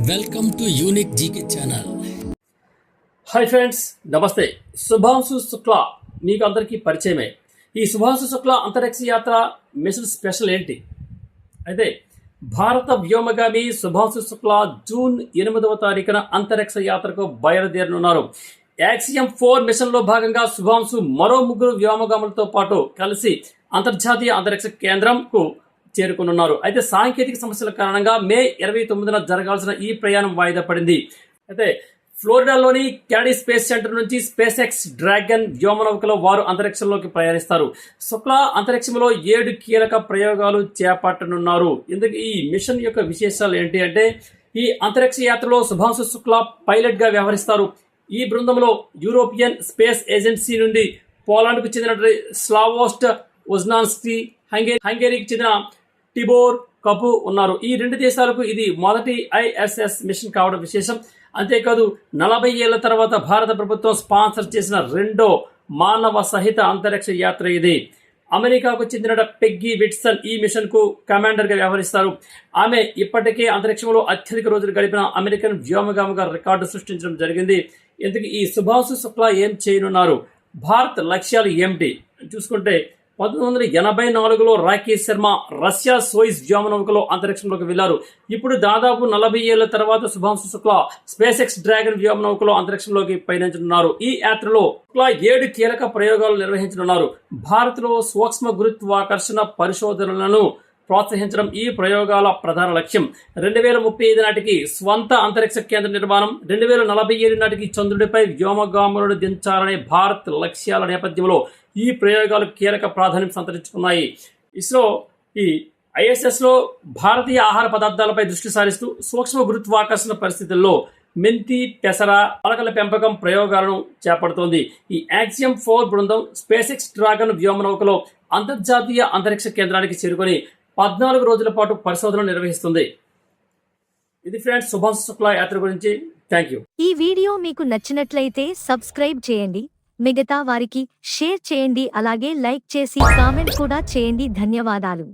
Welcome to unique GK channel. Hi friends, నమస్తే. శుభాంశు శుక్లా మీకు అందరికీ పరిచయమే. ఈ శుభాంశు శుక్లా అంతరిక్ష యాత్ర మిషన్ స్పెషల్ ఏంటి? అయితే భారత వ్యోమగామి శుభాంశు శుక్లా జూన్ 8వ తారీఖున అంతరిక్ష యాత్రకు బయలుదేరనున్నారు. యాక్సియం 4 మిషన్లో భాగంగా శుభాంశు మరో 3 వ్యోమగాములతో పాటు కలిసి అంతర్జాతీయ అంతరిక్ష కేంద్రంకు చేరుకున్నారు. అయితే సాంకేతిక సమస్యల కారణంగా మే 29న జరగాల్సిన ఈ ప్రయాణం వాయిదా పడింది. అయితే ఫ్లోరిడాలోని కెనడీ స్పేస్ సెంటర్ నుంచి స్పేస్ ఎక్స్ డ్రాగన్ వ్యోమనౌకలో వారు అంతరిక్షంలోకి ప్రయాణిస్తారు. శుక్లా అంతరిక్షంలో 7 కీలక ప్రయోగాలు చేపట్టనున్నారు. ఇందుకు ఈ మిషన్ యొక్క విశేషాలు ఏంటి అంటే, ఈ అంతరిక్ష యాత్రలో శుభాంశు శుక్లా పైలట్గా వ్యవహరిస్తారు. ఈ బృందంలో యూరోపియన్ స్పేస్ ఏజెన్సీ నుండి పోలాండ్కు చెందిన స్లావోస్ట్ ఉజ్నాన్స్కీ, హంగేరీకి చెందిన టిబోర్ కపు ఉన్నారు. ఈ 2 దేశాలకు ఇది మొదటి ఐఎస్ఎస్ మిషన్ కావడం విశేషం. అంతేకాదు 40 ఏళ్ల తర్వాత భారత ప్రభుత్వం స్పాన్సర్ చేసిన 2వ మానవ సహిత అంతరిక్ష యాత్ర ఇది. అమెరికాకు చెందిన పెగ్గీ విట్సన్ ఈ మిషన్ కు కమాండర్గా వ్యవహరిస్తారు. ఆమె ఇప్పటికే అంతరిక్షంలో అత్యధిక రోజులు గడిపిన అమెరికన్ వ్యోమగామిగా రికార్డు సృష్టించడం జరిగింది. ఇందుకు ఈ శుభాంశు శుక్లా ఏం చేయనున్నారు? భారత్ లక్ష్యాలు ఏమిటి చూసుకుంటే, 1984లో రాకేష్ శర్మ రష్యా సోయిజ్ వ్యోమనౌకలో అంతరిక్షంలోకి వెళ్లారు. ఇప్పుడు దాదాపు 40 ఏళ్ల తర్వాత Shubhanshu Shukla SpaceX Dragon వ్యోమనౌకలో అంతరిక్షంలోకి పయనించనున్నారు. ఈ యాత్రలో శుక్లా 7 కీలక ప్రయోగాలు నిర్వహించనున్నారు. భారత్లో సూక్ష్మ గురుత్వాకర్షణ పరిశోధనలను ప్రోత్సహించడం ఈ ప్రయోగాల ప్రధాన లక్ష్యం. 2035 నాటికి స్వంత అంతరిక్ష కేంద్ర నిర్మాణం, 2047 నాటికి చంద్రుడిపై వ్యోమగాములను దించాలనే భారత్ లక్ష్యాల నేపథ్యంలో ఈ ప్రయోగాలు కీలక ప్రాధాన్యం సంతరించుకున్నాయి. ఇస్రో ఈ ఐఎస్ఎస్లో భారతీయ ఆహార పదార్థాలపై దృష్టి సారిస్తూ సూక్ష్మ గురుత్వాకర్షణ పరిస్థితుల్లో మెంతి, పెసర, మొలకల పెంపకం ప్రయోగాలను చేపడుతోంది. ఈ యాక్సియం 4 బృందం స్పేస్ ఎక్స్ డ్రాగన్ వ్యోమనౌకలో అంతర్జాతీయ అంతరిక్ష కేంద్రానికి చేరుకొని 14 రోజుల పాటు పరిశోధనలు నిర్వహిస్తుంది. ఇది ఫ్రెండ్స్ శుభాంశు శుక్లా యాత్ర గురించి. Thank you. ఈ వీడియో మీకు నచ్చినట్లయితే సబ్స్క్రైబ్ చేయండి, మిగతా వారికి షేర్ చేయండి, అలాగే లైక్ చేసి కామెంట్ కూడా చేయండి. ధన్యవాదాలు.